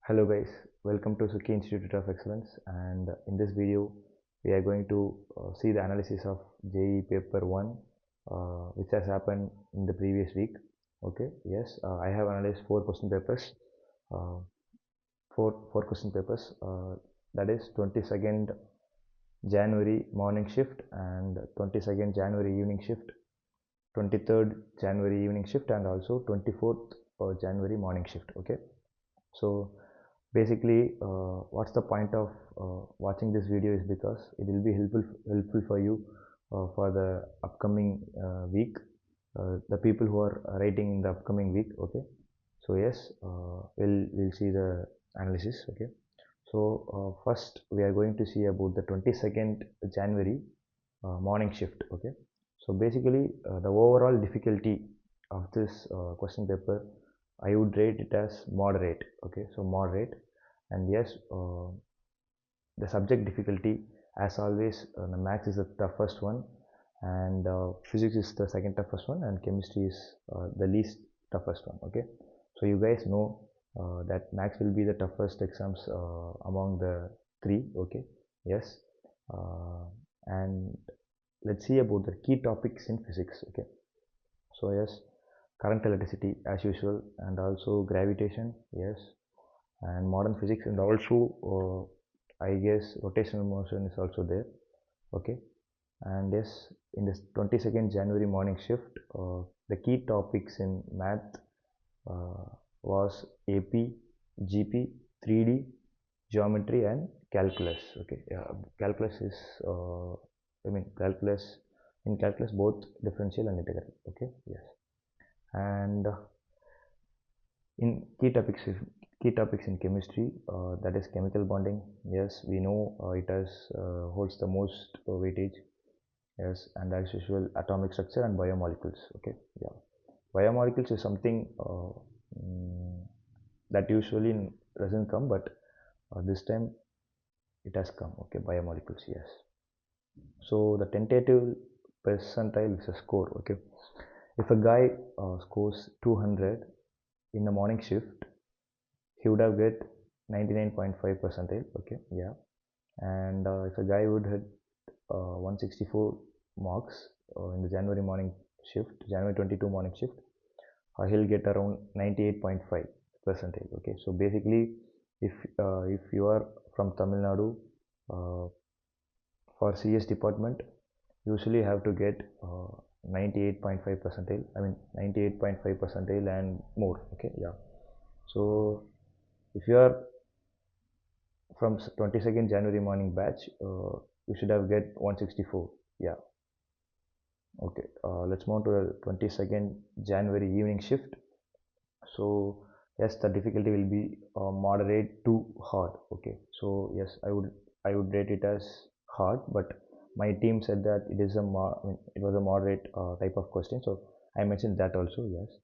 Hello guys, welcome to Sukiy Institute of Excellence, and in this video we are going to see the analysis of JEE paper 1 which has happened in the previous week. Okay, yes, I have analyzed four question papers, uh, four question papers, that is 22nd January morning shift and 22nd January evening shift, 23rd January evening shift, and also 24th January morning shift. Okay, so basically what's the point of watching this video is because it will be helpful for you for the upcoming week, the people who are writing in the upcoming week. Okay, so yes, we'll see the analysis. Okay, so first we are going to see about the 22nd January morning shift. Okay, so basically the overall difficulty of this question paper, I would rate it as moderate. Okay, so moderate. And yes, the subject difficulty, as always, the maths is the toughest one, and physics is the second toughest one, and chemistry is the least toughest one. Okay, so you guys know that maths will be the toughest exams among the three. Okay, yes, uh, and let's see about the key topics in physics. Okay, so yes, current electricity as usual, and also gravitation. Yes, and modern physics, and also I guess rotational motion is also there. Okay, and yes, in this 22nd January morning shift, the key topics in math uh, was AP, GP, 3D, geometry, and calculus. Okay, yeah, calculus is calculus, in calculus both differential and integral. Okay, yes, and in key topics in chemistry, that is chemical bonding. Yes, we know it has holds the most weightage. Yes, and as usual, atomic structure and biomolecules. Okay, yeah, biomolecules is something mm, that usually doesn't come, but this time it has come. Okay, biomolecules. Yes, so the tentative percentile is a score. Okay, if a guy scores 200 in the morning shift, he would have get 99.5 percentile. Okay, yeah, and if a guy would hit 164 marks in the January morning shift, January 22 morning shift, he'll get around 98.5 percentile. Okay, so basically, if you are from Tamil Nadu, uh, for CS department, usually have to get 98.5 percentile. I mean 98.5 percentile and more. Okay, yeah. So if you are from 22nd January morning batch, you should have get 164. Yeah. Okay. Let's move to the 22nd January evening shift. So yes, the difficulty will be moderate to hard. Okay. So yes, I would rate it as hard, but my team said that it is it was a moderate type of question. So I mentioned that also. Yes.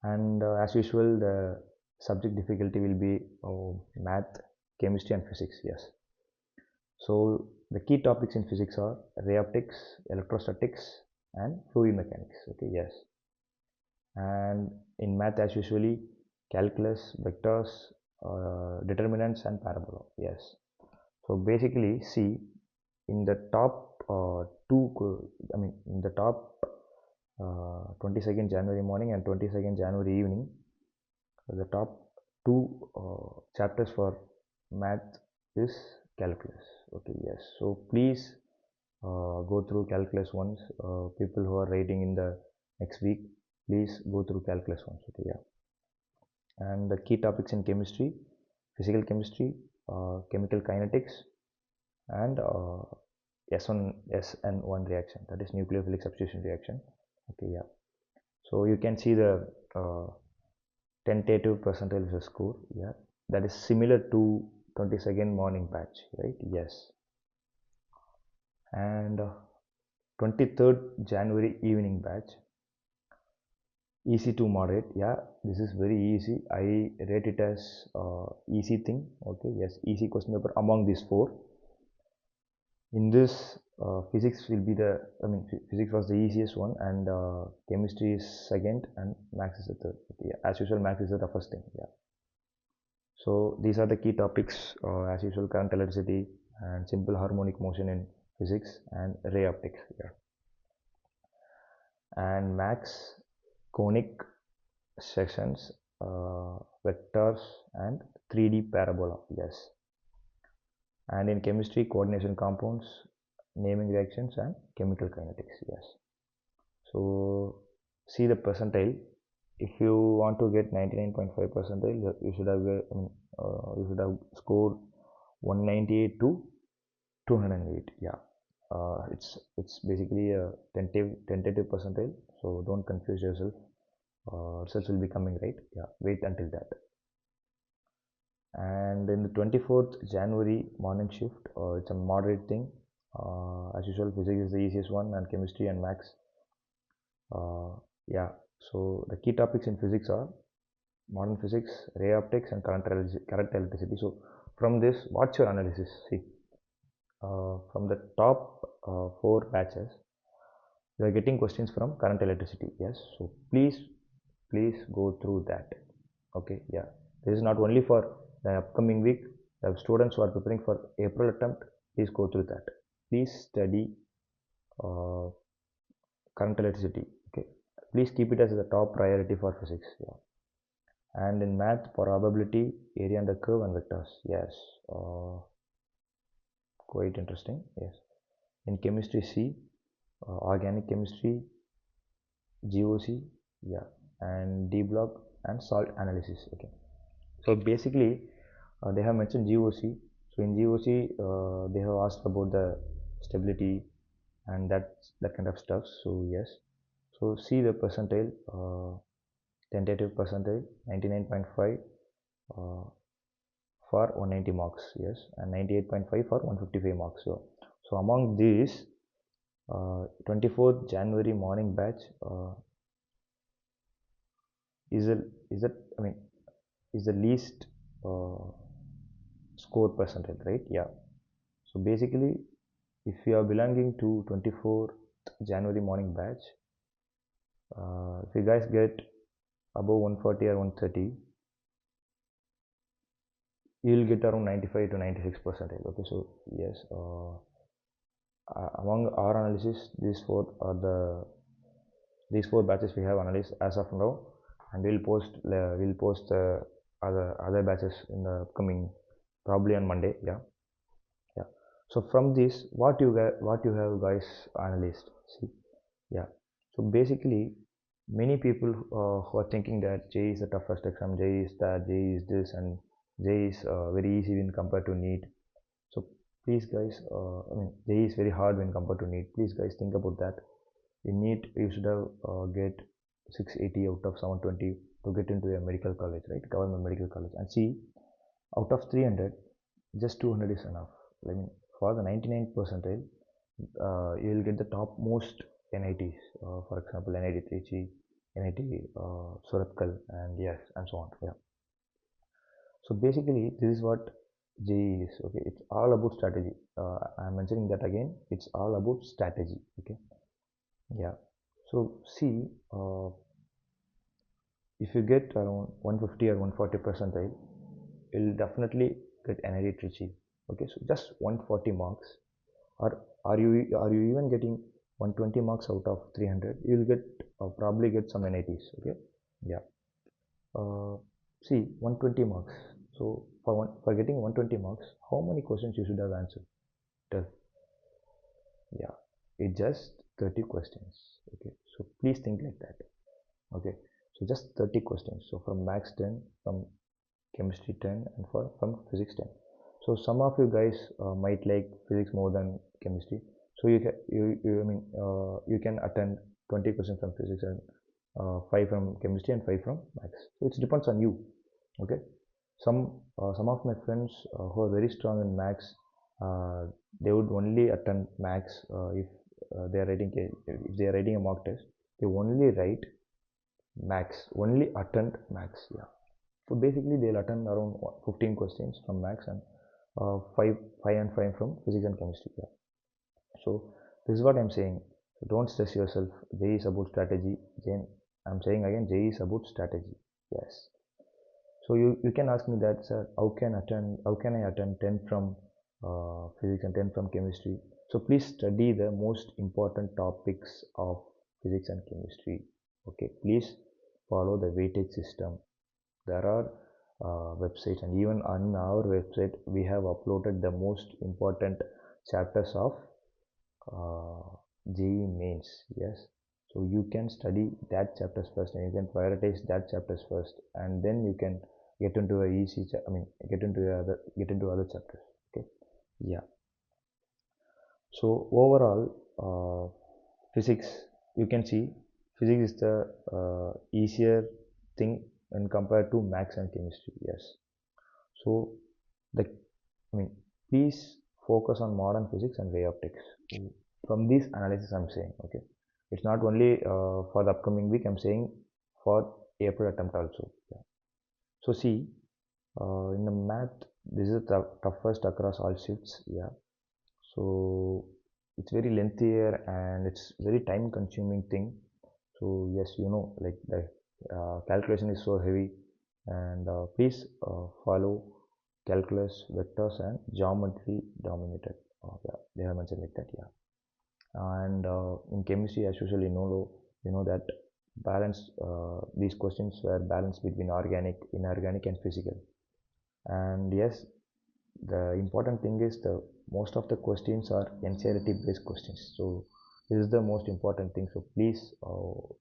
And as usual, the subject difficulty will be math, chemistry, and physics. Yes. So the key topics in physics are ray optics, electrostatics, and fluid mechanics. Okay, yes. And in math, as usually, calculus, vectors, determinants, and parabola. Yes. So basically, see, in the top in the top 22nd January morning and 22nd January evening, the top two chapters for math is calculus. Okay, yes, so please go through calculus once. People who are writing in the next week, please go through calculus once. Okay, yeah. And the key topics in chemistry: physical chemistry, chemical kinetics, and SN1 reaction, that is nucleophilic substitution reaction. Okay, yeah. So you can see the uh, tentative percentile is a score. Yeah, that is similar to 22nd morning batch, right? Yes. And 23rd January evening batch, easy to moderate. Yeah, this is very easy. I rate it as easy thing. Okay, yes, easy question paper among these four. In this, physics will be the, physics was the easiest one, and chemistry is second, and maths is the third. Okay, yeah. As usual, maths is the toughest thing. Yeah. So these are the key topics, as usual: current electricity and simple harmonic motion in physics and ray optics. Yeah. And max, conic sections, vectors, and 3D parabola. Yes. And in chemistry, coordination compounds, naming reactions, and chemical kinetics. Yes. So see the percentile. If you want to get 99.5 percentile, you should have you should have scored 198 to 208. Yeah. It's basically a tentative percentile, so don't confuse yourself. Results will be coming, right? Yeah, wait until that. And in the 24th January morning shift, it's a moderate thing. As usual, physics is the easiest one, and chemistry and maths. Yeah, so the key topics in physics are modern physics, ray optics, and current electricity. So from this, what's your analysis? See, from the top four batches, you are getting questions from current electricity. Yes, so please go through that. Okay, yeah, this is not only for the upcoming week. The students who are preparing for April attempt, please go through that. Please study uh, current electricity. Okay, please keep it as the top priority for physics. Yeah. And in math, probability, area under curve, and vectors. Yes, quite interesting. Yes. In chemistry, C, organic chemistry, GOC, yeah, and D block and salt analysis. Okay. So basically, they have mentioned GOC. So in GOC, they have asked about the stability and that kind of stuff. So yes. So see the percentile, tentative percentile, 99.5 for 190 marks. Yes, and 98.5 for 155 marks. So among these, 24th January morning batch is the is that I mean is the least uh, score percentile, right? Yeah. So basically, if you are belonging to 24th January morning batch, if you guys get above 140 or 130, you will get around 95 to 96 percentile. Okay, so yes, among our analysis, these four batches we have analyzed as of now, and we'll post other batches in the upcoming, probably on Monday. Yeah, yeah. So from this, what you have guys analyzed? See, yeah. So basically, many people who are thinking that JEE is the toughest exam, JEE is that, JEE is this, and JEE is very easy when compared to NEET. So please guys, JEE is very hard when compared to NEET. Please guys, think about that. In NEET, you should have get 680 out of 720 to get into a medical college, right? Government medical college. And see, out of 300, just 200 is enough. I mean, for the 99 percentile, you will get the topmost NITs. For example, NIT Trichy, NIT Surathkal, and yes, and so on. Yeah. So basically, this is what JEE is. Okay, it's all about strategy. I'm mentioning that again. It's all about strategy. Okay. Yeah. So see, if you get around 150 or 140 percentile, you'll definitely get NIT Trichy. Okay, so just 140 marks, or are you even getting 120 marks out of 300? You'll get probably get some NITs. Okay, yeah. Uh, See, 120 marks. So for getting 120 marks, how many questions you should have answered? 12. Yeah, it's just 30 questions. Okay, so please think like that. Okay, so just 30 questions. So from max 10, from chemistry 10, and from physics 10. So some of you guys might like physics more than chemistry. So you can attend 20 questions from physics and 5 from chemistry and 5 from maths. So it depends on you. Okay. Some of my friends who are very strong in maths, they would only attend maths if they are writing a mock test. They only write maths, only attend maths. Yeah. So basically, they'll attend around 15 questions from maths and 5 and 5 from physics and chemistry. Yeah. So this is what I'm saying. So don't stress yourself. JEE is about strategy. Again, I'm saying again, JEE is about strategy. Yes. So you can ask me that, sir, how can I attend 10 from physics and 10 from chemistry? So please study the most important topics of physics and chemistry. Okay, please follow the weightage system. There are websites, and even on our website we have uploaded the most important chapters of uh, JEE mains. Yes, so you can study that chapters first, and you can prioritize that chapters first, and then you can get into a easy I mean get into other chapters. Okay, yeah. So overall, physics, you can see physics is the easier thing when compared to maths and chemistry. Yes, so the I mean, please focus on modern physics and way optics. From this analysis, I'm saying, okay, it's not only for the upcoming week. I'm saying for April attempt also. Yeah. So see, in the math, this is the toughest across all shifts. Yeah. So it's very lengthier and it's very time consuming thing. So yes, like the calculation is so heavy, and please follow calculus, vectors, and geometry dominated. Yeah, they have mentioned like that. Yeah, and in chemistry, as usual, you know that balance. These questions were balanced between organic, inorganic, and physical. And yes, the important thing is the most of the questions are NCERT based questions. So this is the most important thing. So please,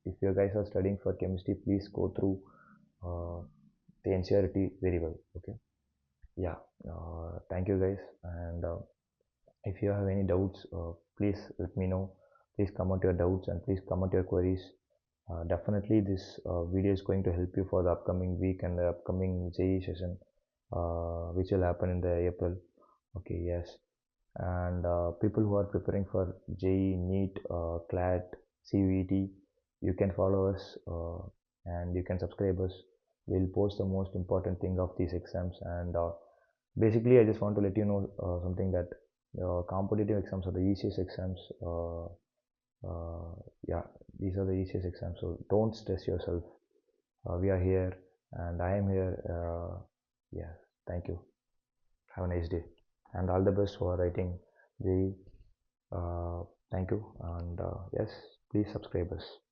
if you guys are studying for chemistry, please go through uh, the NCERT very well. Okay. Yeah. Thank you guys. And if you have any doubts, please let me know. Please comment your doubts and please comment your queries. Definitely, this video is going to help you for the upcoming week and the upcoming JEE session, which will happen in the April. Okay, yes. And people who are preparing for JEE, NEET, CLAT, CVT, you can follow us and you can subscribe us. We'll post the most important thing of these exams. And basically, I just want to let you know something that competitive exams are the easiest exams. Yeah, these are the easiest exams. So don't stress yourself. We are here, and I am here. Yeah, thank you. Have a nice day, and all the best for writing the. Thank you, and yes, please subscribe us.